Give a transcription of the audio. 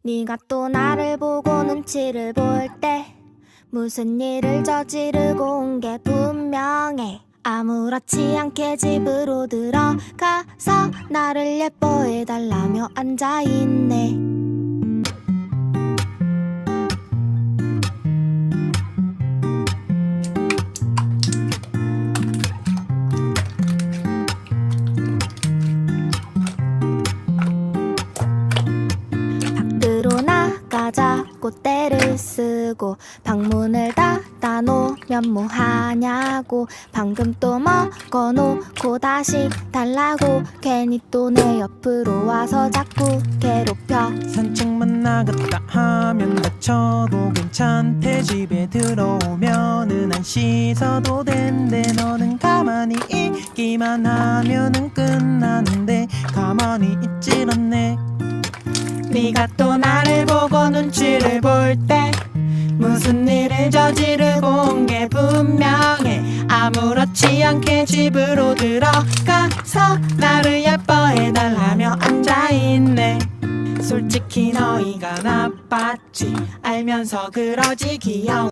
네가 또 나를 보고 눈치를 볼 때 무슨 일을 저지르고 온 게 분명해. 아무렇지 않게 집으로 들어가서 나를 예뻐해달라며 앉아있네. 밖으로 나가자 꽃대를 쓰고 방문을 닫아놓으면 뭐하냐고. 방금 또 먹어놓고 다시 달라고. 괜히 또 내 옆으로 와서 자꾸 괴롭혀. 산책만 나갔다 하면 다쳐도 괜찮대. 집에 들어오면은 안 씻어도 된대. 너는 가만히 있기만 하면은 끝나는데 가만히 있질 않네. 네가 또 나를 보고 눈치를 볼 때 무슨 일을 저지르고 온 게 분명해. 아무렇지 않게 집으로 들어가서 나를 예뻐해달라며 앉아있네. 솔직히 너희가 나빴지 알면서 그러지. 귀여워.